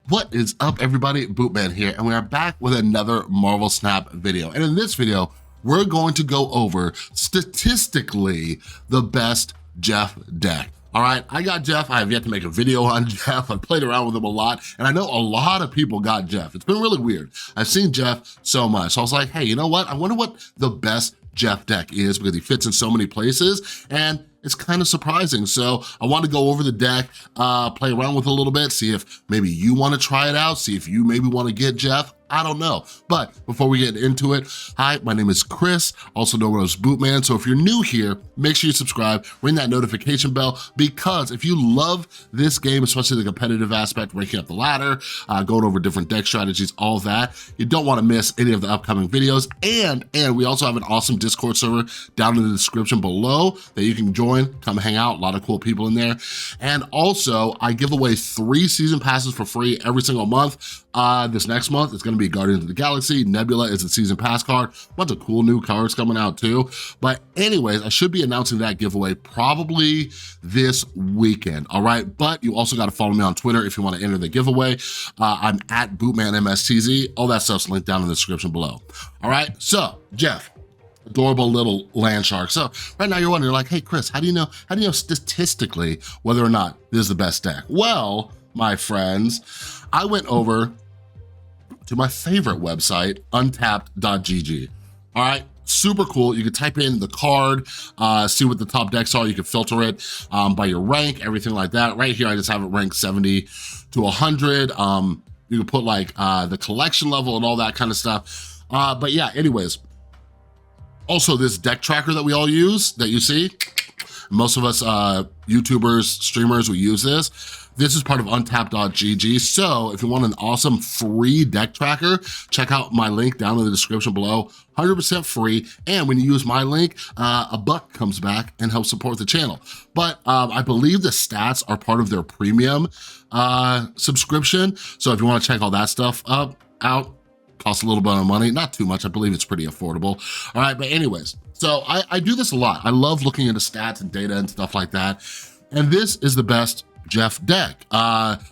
What is up, everybody? Bootman here, and we are back with another Marvel Snap video. And in this video, we're going to go over statistically the best Jeff deck. All right, I got Jeff. I have yet to make a video on Jeff. I've played around with him a lot, and I know a lot of people got Jeff. It's been really weird. I've seen Jeff so much. So I was like, hey, you know what? I wonder what the best Jeff deck is, because he fits in so many places, and it's kind of surprising. So I want to go over the deck, play around with it a little bit, see if maybe you want to try it out, see if you maybe want to get Jeff. I don't know. But before we get into it, hi, my name is Chris, also known as Bootman. So if you're new here, make sure you subscribe, ring that notification bell, because if you love this game, especially the competitive aspect, ranking up the ladder, going over different deck strategies, all that, you don't want to miss any of the upcoming videos. And we also have an awesome Discord server down in the description below that you can join, come hang out, a lot of cool people in there. And also, I give away 3 season passes for free every single month. This next month, it's going to be Guardians of the Galaxy. Nebula is a season pass card. A bunch of cool new cards coming out too. But anyways, I should be announcing that giveaway probably this weekend, all right? But you also got to follow me on Twitter if you want to enter the giveaway. I'm at BootmanMSTZ. All that stuff's linked down in the description below. All right, so Jeff, adorable little land shark. So right now you're wondering, like, hey Chris, how do you know statistically whether or not this is the best deck? Well, my friends, I went over to my favorite website, untapped.gg. All right, super cool. You can type in the card, see what the top decks are. You can filter it by your rank, everything like that. Right here, I just have it ranked 70 to 100. You can put like the collection level and all that kind of stuff. But yeah, anyways, also this deck tracker that we all use, that you see, most of us YouTubers, streamers, we use this. This is part of untapped.gg. So if you want an awesome free deck tracker, check out my link down in the description below, 100% free. And when you use my link, a buck comes back and helps support the channel. But I believe the stats are part of their premium subscription. So if you want to check all that stuff out, costs a little bit of money, not too much. I believe it's pretty affordable. All right, but anyways, so I do this a lot. I love looking into stats and data and stuff like that. And this is the best Jeff deck.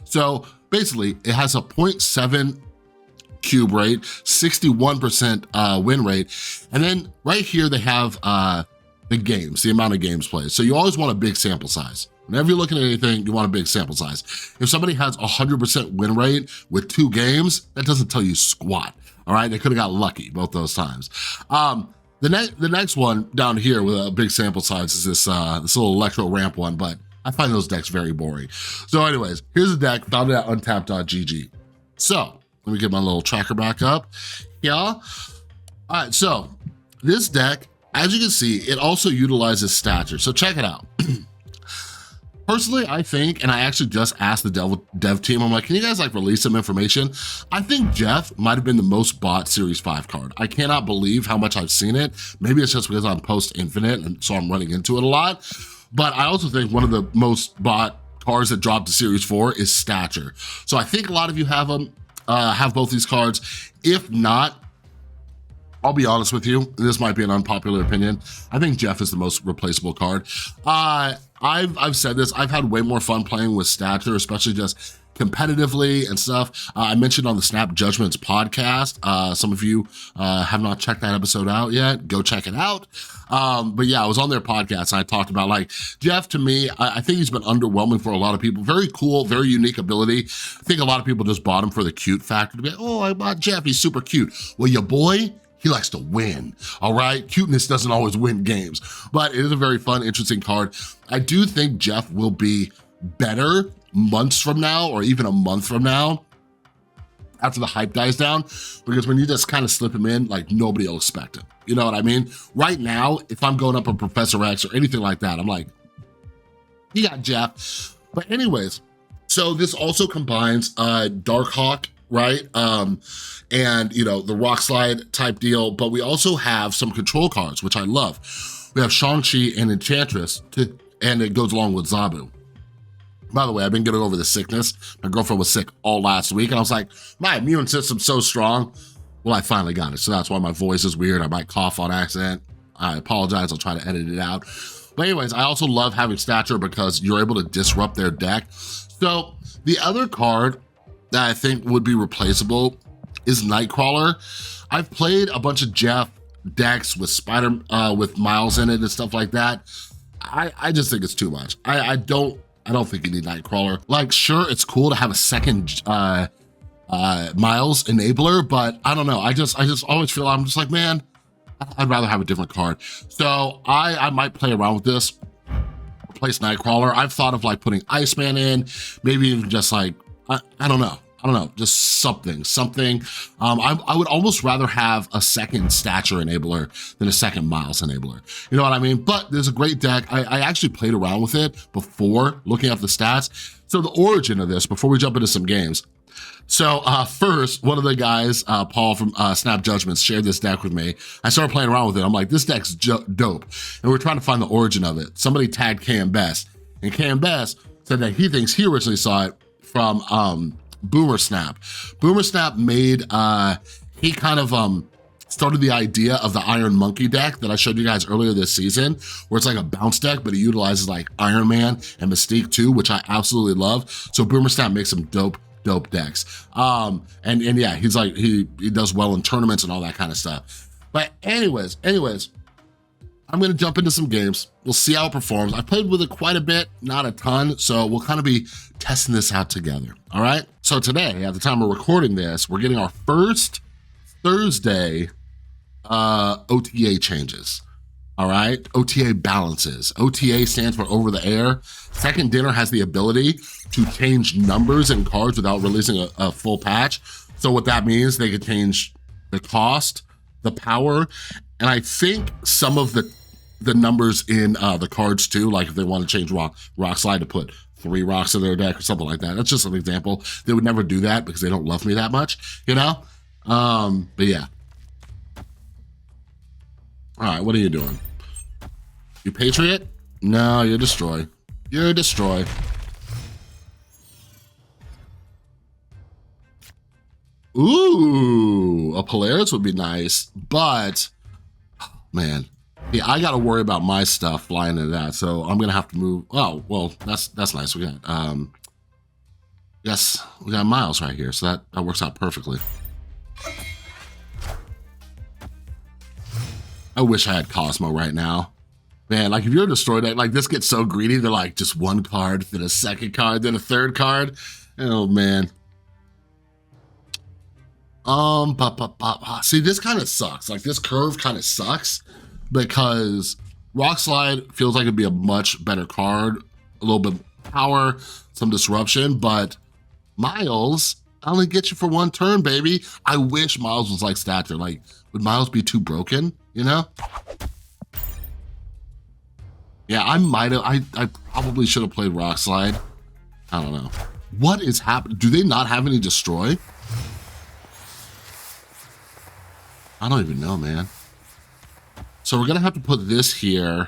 So basically it has a 0.7 cube rate, 61% win rate. And then right here they have the games, the amount of games played. So you always want a big sample size. Whenever you're looking at anything, you want a big sample size. If somebody has 100% win rate with 2 games, that doesn't tell you squat, all right? They could have got lucky both those times. The next one down here with a big sample size is this little electro ramp one, but I find those decks very boring. So anyways, here's a deck found at untapped.gg. So let me get my little tracker back up. Yeah. All right, so this deck, as you can see, it also utilizes stature. So check it out. Personally, I think, and I actually just asked the dev team, I'm like, can you guys like release some information? I think Jeff might've been the most bought Series 5 card. I cannot believe how much I've seen it. Maybe it's just because I'm post infinite and so I'm running into it a lot. But I also think one of the most bought cards that dropped to Series 4 is Stature. So I think a lot of you have them, have both these cards. If not, I'll be honest with you, this might be an unpopular opinion. I think Jeff is the most replaceable card. I've said this, I've had way more fun playing with Stature, especially just competitively and stuff. I mentioned on the Snap Judgments podcast, some of you have not checked that episode out yet, go check it out. But yeah, I was on their podcast and I talked about, like, Jeff, to me, I think he's been underwhelming for a lot of people. Very cool, very unique ability. I think a lot of people just bought him for the cute factor, to be like, oh, I bought Jeff, he's super cute. Well, your boy, he likes to win, all right? Cuteness doesn't always win games, but it is a very fun, interesting card. I do think Jeff will be better months from now, or even a month from now, after the hype dies down, because when you just kind of slip him in, like, nobody will expect it. You know what I mean? Right now, if I'm going up on Professor X or anything like that, I'm like, you got Jeff. But anyways, so this also combines Darkhawk, right? And, you know, the rock slide type deal, but we also have some control cards, which I love. We have Shang-Chi and Enchantress, and it goes along with Zabu. By the way, I've been getting over the sickness. My girlfriend was sick all last week, and I was like, my immune system's so strong. Well, I finally got it, so that's why my voice is weird. I might cough on accident. I apologize, I'll try to edit it out. But anyways, I also love having Stature because you're able to disrupt their deck. So the other card that I think would be replaceable is Nightcrawler. I've played a bunch of Jeff decks with with Miles in it and stuff like that. I just think it's too much. I don't think you need Nightcrawler. Like, sure, it's cool to have a second Miles enabler, but I don't know. I just always feel, I'm just like, man, I'd rather have a different card. So I might play around with this, replace Nightcrawler. I've thought of like putting Iceman in, maybe even just like, I don't know, just something. I would almost rather have a second Stature enabler than a second Miles enabler. You know what I mean? But there's a great deck. I actually played around with it before looking at the stats. So the origin of this, before we jump into some games. So first, one of the guys, Paul from Snap Judgments, shared this deck with me. I started playing around with it. I'm like, this deck's dope. And we're trying to find the origin of it. Somebody tagged Cam Best. And Cam Best said that he thinks he originally saw it from Boomer Snap. Boomer Snap made, he kind of started the idea of the Iron Monkey deck that I showed you guys earlier this season, where it's like a bounce deck, but it utilizes like Iron Man and Mystique too, which I absolutely love. So Boomer Snap makes some dope decks. And yeah, he's like, he does well in tournaments and all that kind of stuff. But anyways, I'm gonna jump into some games. We'll see how it performs. I played with it quite a bit, not a ton, so we'll kind of be testing this out together, all right? So today, at the time we're recording this, we're getting our first Thursday OTA changes, all right? OTA balances. OTA stands for over the air. Second Dinner has the ability to change numbers and cards without releasing a full patch. So what that means, they could change the cost, the power, and I think some of the numbers in the cards too, like if they want to change Rock Slide to put 3 rocks in their deck or something like that. That's just an example. They would never do that because they don't love me that much, you know? But yeah. All right, what are you doing? You Patriot? No, you're Destroy. You're Destroy. Ooh, a Polaris would be nice, but man, yeah, I got to worry about my stuff flying into that, so I'm gonna have to move. Oh, well, that's nice. We got yes, we got Miles right here, so that works out perfectly. I wish I had Cosmo right now. Man, like if you're a Destroy deck, like this gets so greedy, they're like just one card, then a second card, then a third card. Oh man. See, this kind of sucks. Like this curve kind of sucks because Rock Slide feels like it'd be a much better card, a little bit power, some disruption, but Miles, I only get you for 1 turn, baby. I wish Miles was like Stature. Like, would Miles be too broken, you know? Yeah, I probably should have played Rock Slide. I don't know. What is happening? Do they not have any Destroy? I don't even know, man. So we're gonna have to put this here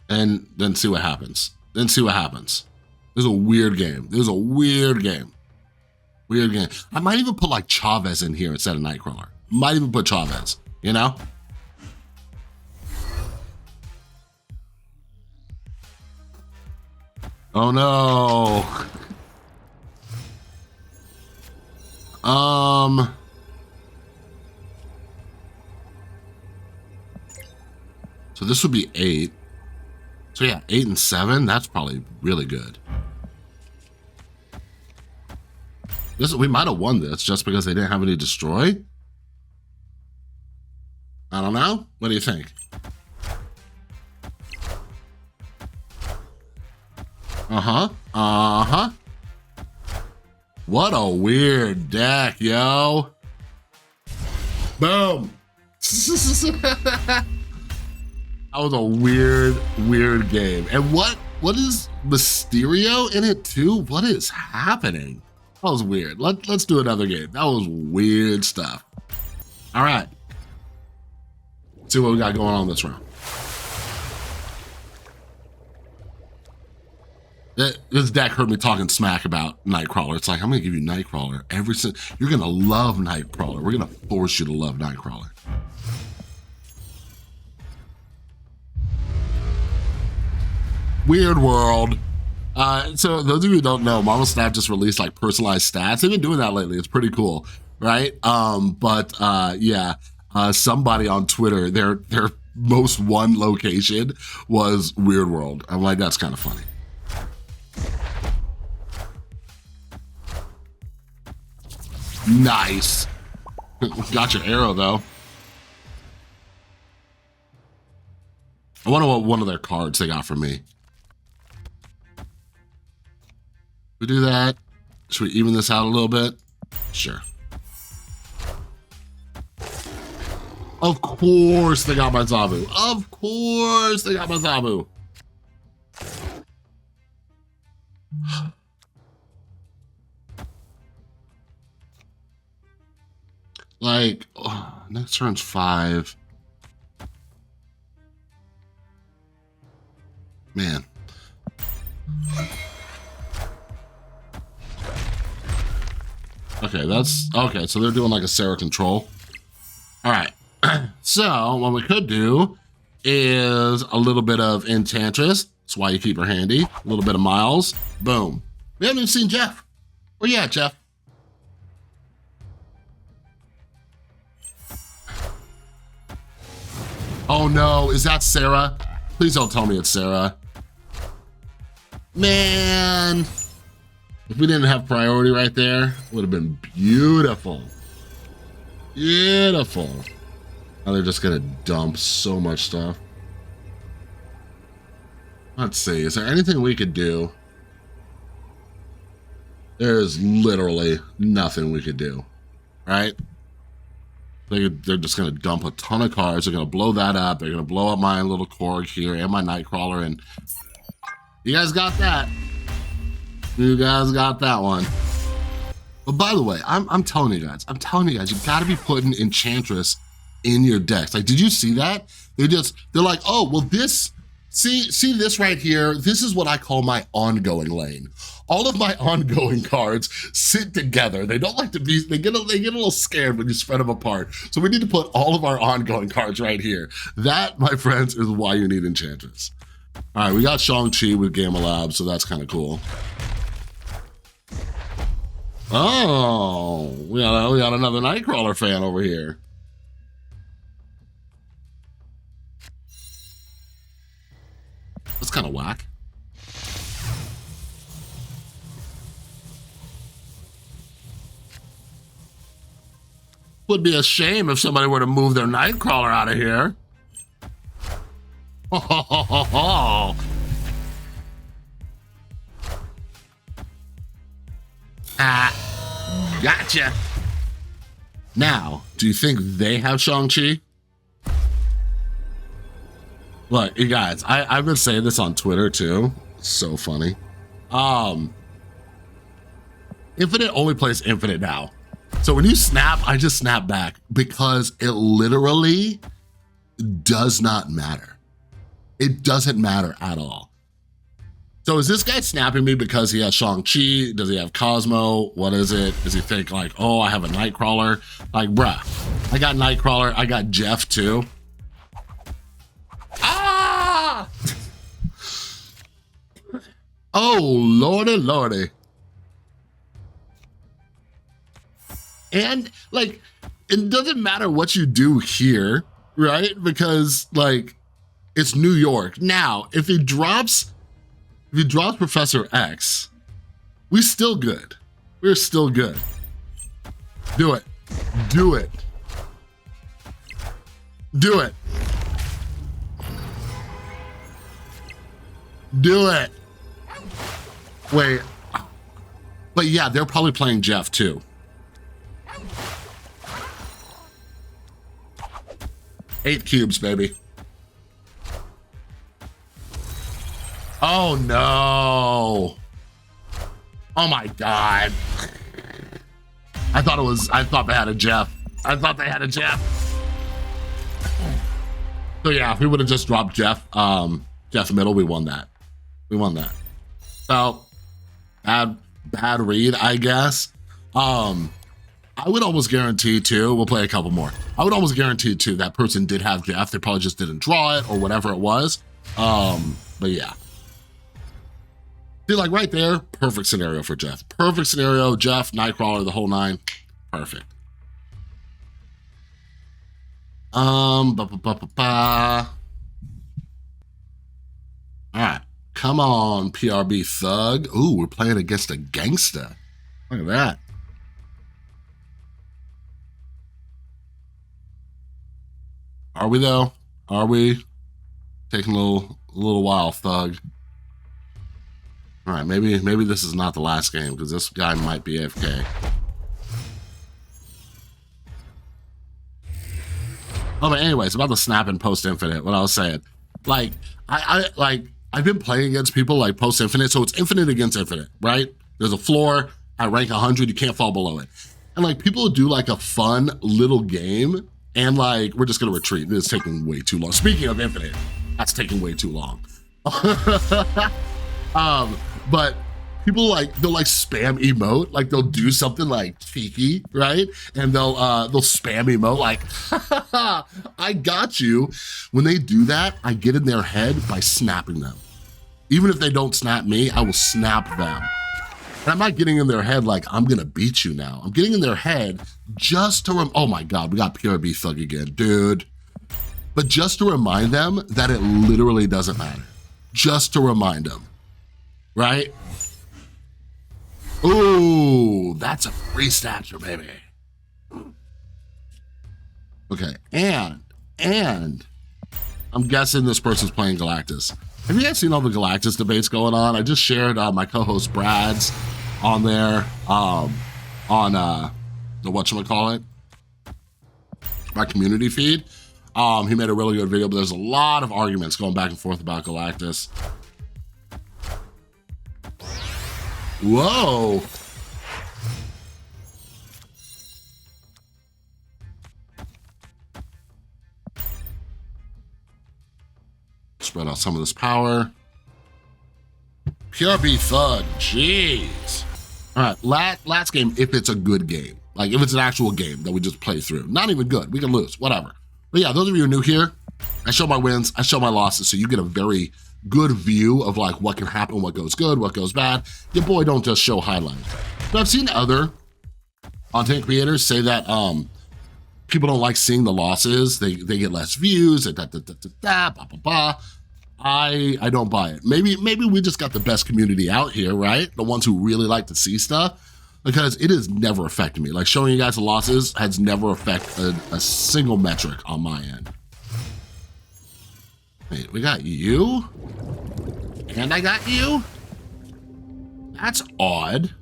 and then see what happens. This is a weird game. Weird game. I might even put like Chavez in here instead of Nightcrawler. Might even put Chavez, you know? Oh no. So this would be 8. So yeah, 8 and 7, that's probably really good. We might have won this just because they didn't have any Destroy. I don't know. What do you think? What a weird deck, yo. Boom. That was a weird game. And what is Mysterio in it too? What is happening? That was weird. Let's do another game. That was weird stuff. All right. Let's see what we got going on this round. This deck heard me talking smack about Nightcrawler. It's like, I'm gonna give you Nightcrawler you're gonna love Nightcrawler. We're gonna force you to love Nightcrawler. Weird world. So those of you who don't know, Marvel Snap just released like personalized stats. They've been doing that lately. It's pretty cool, right? Yeah, somebody on Twitter, their most won location was Weird World. I'm like, that's kind of funny. Nice. Got your arrow though. I wonder what one of their cards they got for me. We do that. Should we even this out a little bit? Sure. Of course they got my Zabu. Of course they got my Zabu. Like, next turn's 5. Man. Okay, okay, so they're doing like a Sarah control. All right, so what we could do is a little bit of Enchantress. That's why you keep her handy. A little bit of Miles. Boom. We haven't even seen Jeff. Where you at, Jeff? Oh no, is that Sarah? Please don't tell me it's Sarah. Man, if we didn't have priority right there, it would have been beautiful. Beautiful. Now they're just gonna dump so much stuff. Let's see, is there anything we could do? There's literally nothing we could do, right? They're just gonna dump a ton of cards. They're gonna blow that up. They're gonna blow up my little Korg here and my Nightcrawler, and you guys got that. You guys got that one. But by the way, I'm telling you guys, you gotta be putting Enchantress in your decks. Like, did you see that? They're like, oh, well see this right here? This is what I call my ongoing lane. All of my ongoing cards sit together. They don't like to be, they get a little scared when you spread them apart. So we need to put all of our ongoing cards right here. That, my friends, is why you need Enchantress. All right, we got Shang-Chi with Gamma Lab, so that's kind of cool. Oh, we got another Nightcrawler fan over here. That's kind of whack. Would be a shame if somebody were to move their Nightcrawler out of here. Gotcha. Now, do you think they have Shang-Chi? Look, you guys, I've been saying this on Twitter too. It's so funny. Infinite only plays Infinite now. So when you snap, I just snap back because it literally does not matter. It doesn't matter at all. So is this guy snapping me because he has Shang-Chi? Does he have Cosmo? What is it? Does he think like, oh, I have a Nightcrawler? Like, bruh, I got Nightcrawler. I got Jeff too. Ah! Oh, lordy, lordy. And like, it doesn't matter what you do here, right? Because like, it's New York. Now, if he drops Professor X, we're still good. We're still good. Do it. Do it. Do it. Do it. Wait. But yeah, they're probably playing Jeff too. Eight cubes, baby. Oh no. Oh my God. I thought they had a Jeff. So yeah, if we would have just dropped Jeff middle, we won that. So bad read, I guess. I would almost guarantee too, we'll play a couple more. I would almost guarantee too that person did have Jeff. They probably just didn't draw it or whatever it was. But yeah. See, like right there, perfect scenario for Jeff. Perfect scenario, Jeff, Nightcrawler, the whole nine. Perfect. Ba, ba, ba, ba, ba. All right, come on, PRB Thug. Ooh, we're playing against a gangster. Look at that. Are we though? Are we? Taking a little while, Thug. All right, maybe this is not the last game because this guy might be AFK. Oh, but anyways, about the snap and post infinite, what I was saying. Like, I've been playing against people like post infinite, so it's infinite against infinite, right? There's a floor at rank 100, you can't fall below it. And like people do like a fun little game and like, we're just gonna retreat. This is taking way too long. Speaking of infinite, that's taking way too long. But people like, they'll like spam emote, like they'll do something like cheeky, right? And they'll spam emote like, I got you. When they do that, I get in their head by snapping them. Even if they don't snap me, I will snap them. And I'm not getting in their head like, I'm gonna beat you now. I'm getting in their head just to, oh my God, we got PRB Thug again, dude. But just to remind them that it literally doesn't matter. Just to remind them, right? Ooh, that's a free stature, baby. Okay, and I'm guessing this person's playing Galactus. Have you guys seen all the Galactus debates going on? I just shared my co-host Brad's on there, on the whatchamacallit, my community feed. He made a really good video, but there's a lot of arguments going back and forth about Galactus. Whoa. Spread out some of this power. PRB Thug, jeez. All right, last game, if it's a good game. Like if it's an actual game that we just play through. Not even good, we can lose, whatever. But yeah, those of you who are new here, I show my wins, I show my losses, so you get a very good view of like what can happen, what goes good, what goes bad. Your boy don't just show highlights. But I've seen other content creators say that people don't like seeing the losses. They get less views, blah, blah, blah. I don't buy it. Maybe we just got the best community out here, right? The ones who really like to see stuff, because it has never affected me. Like showing you guys the losses has never affected a single metric on my end. Wait, we got you? And I got you? That's odd.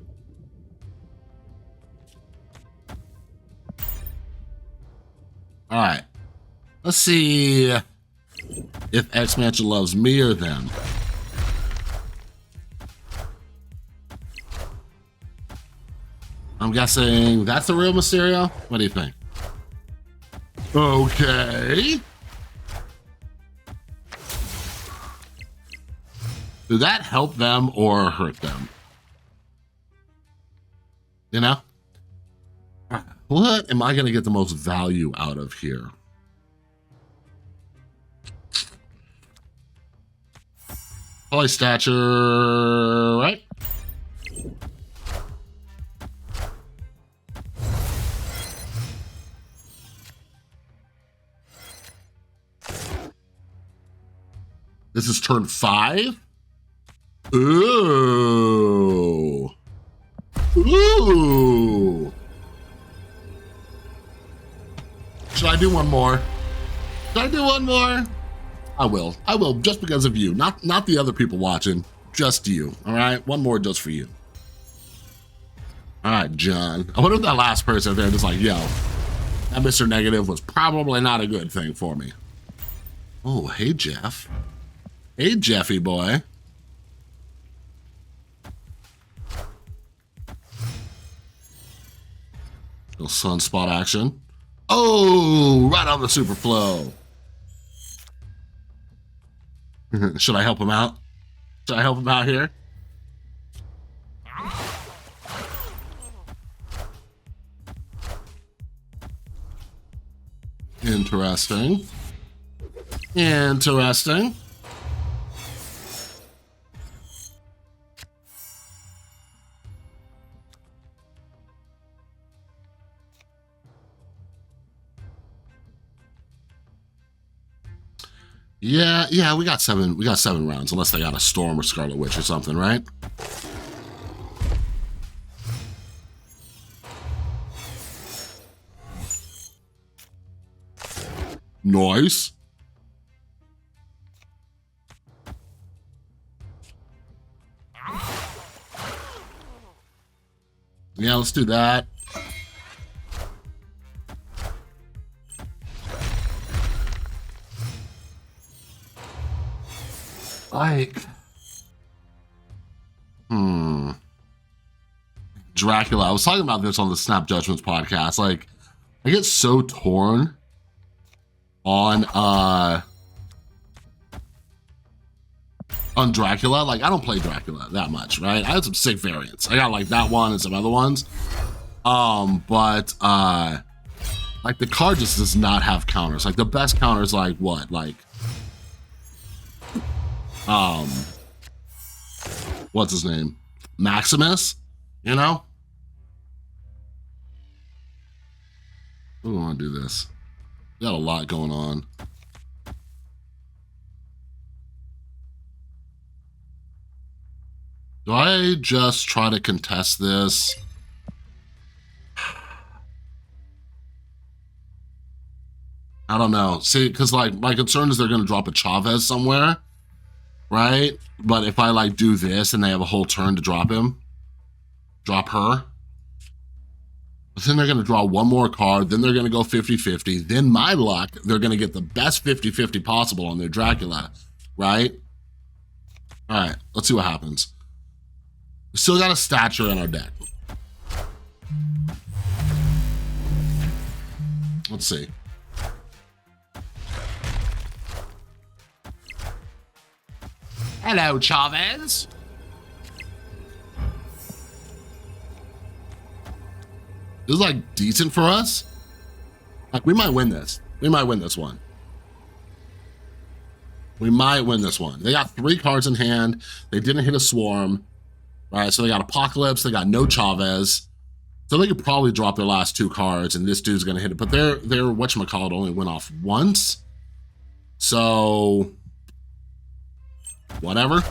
All right, let's see if X Mansion loves me or them. I'm guessing that's the real Mysterio? What do you think? Okay. Did that help them or hurt them? You know? What am I gonna get the most value out of here? Probably stature, right? This is turn 5? Ooh. Ooh. Should I do one more? Should I do one more? I will, just because of you. Not the other people watching, just you, all right? One more just for you. All right, John. I wonder if that last person there just like, yo, that Mr. Negative was probably not a good thing for me. Oh, hey, Jeff. Hey, Jeffy boy. Little sunspot action. Oh, right on the super flow. Should I help him out? Should I help him out here? Interesting. Interesting. Yeah, we got seven rounds, unless they got a Storm or Scarlet Witch or something, right? Nice. Yeah, let's do that. Like, Dracula. I was talking about this on the Snap Judgments podcast. Like, I get so torn on Dracula. Like, I don't play Dracula that much, right? I had some sick variants. I got like that one and some other ones. But like the card just does not have counters. Like the best counters, like what? Like, what's his name? Maximus, you know? We want to do this. We got a lot going on. Do I just try to contest this? I don't know. See, because like my concern is they're going to drop a Chavez somewhere, right? But if I like do this and they have a whole turn to drop him, drop her, but then they're going to draw one more card, then they're going to go 50-50. Then my luck, they're going to get the best 50-50 possible on their Dracula, right? All right, let's see what happens. We still got a Stature in our deck. Let's see. Hello, Chavez. This is like decent for us. Like we might win this. We might win this one. We might win this one. They got 3 cards in hand. They didn't hit a Swarm. All right, so they got Apocalypse. They got no Chavez. So they could probably drop their last 2 cards and this dude's gonna hit it. But their whatchamacallit only went off once. So whatever.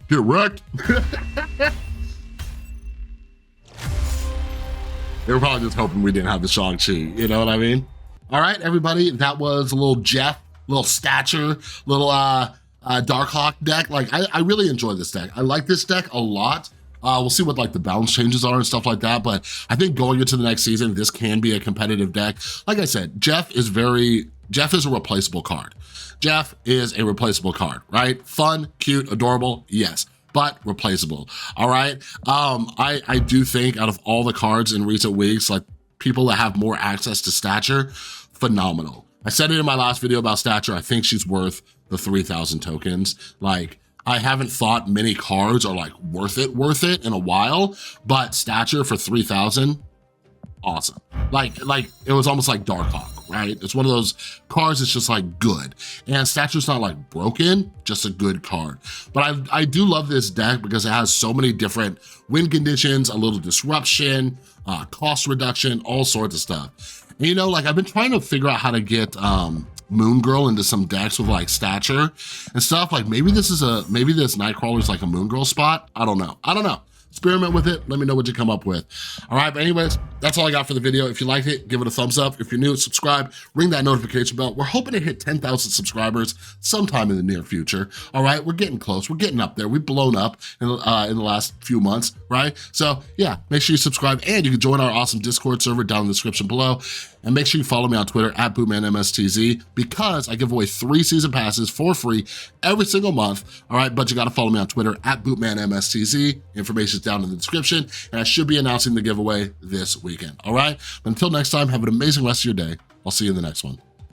Get wrecked. They were probably just hoping we didn't have the Shang-Chi, you know what I mean? All right, everybody, that was a little Jeff, little Stature, little Darkhawk deck. Like, I really enjoy this deck. I like this deck a lot. We'll see what like the balance changes are and stuff like that, but I think going into the next season, this can be a competitive deck. Like I said, Jeff is a replaceable card. Jeff is a replaceable card, right? Fun, cute, adorable, yes, but replaceable, all right? I do think out of all the cards in recent weeks, like people that have more access to Stature, phenomenal. I said it in my last video about Stature, I think she's worth the 3,000 tokens. Like, I haven't thought many cards are like worth it in a while, but Stature for 3,000, awesome. Like it was almost like Darkhawk, right? It's one of those cards that's just like good. And Stature's not like broken, just a good card. But I do love this deck because it has so many different win conditions, a little disruption, cost reduction, all sorts of stuff. And you know, like I've been trying to figure out how to get Moon Girl into some decks with like Stature and stuff. Like maybe this Nightcrawler is like a Moon Girl spot. I don't know. Experiment with it. Let me know what you come up with. All right, but anyways, that's all I got for the video. If you liked it, give it a thumbs up. If you're new, subscribe, ring that notification bell. We're hoping to hit 10,000 subscribers sometime in the near future. All right, we're getting close. We're getting up there. We've blown up in the last few months, right? So yeah, make sure you subscribe and you can join our awesome Discord server down in the description below. And make sure you follow me on Twitter at BootmanMSTZ because I give away 3 season passes for free every single month. All right, but you gotta follow me on Twitter at BootmanMSTZ. Information's down in the description, and I should be announcing the giveaway this weekend. All right, but until next time, have an amazing rest of your day. I'll see you in the next one.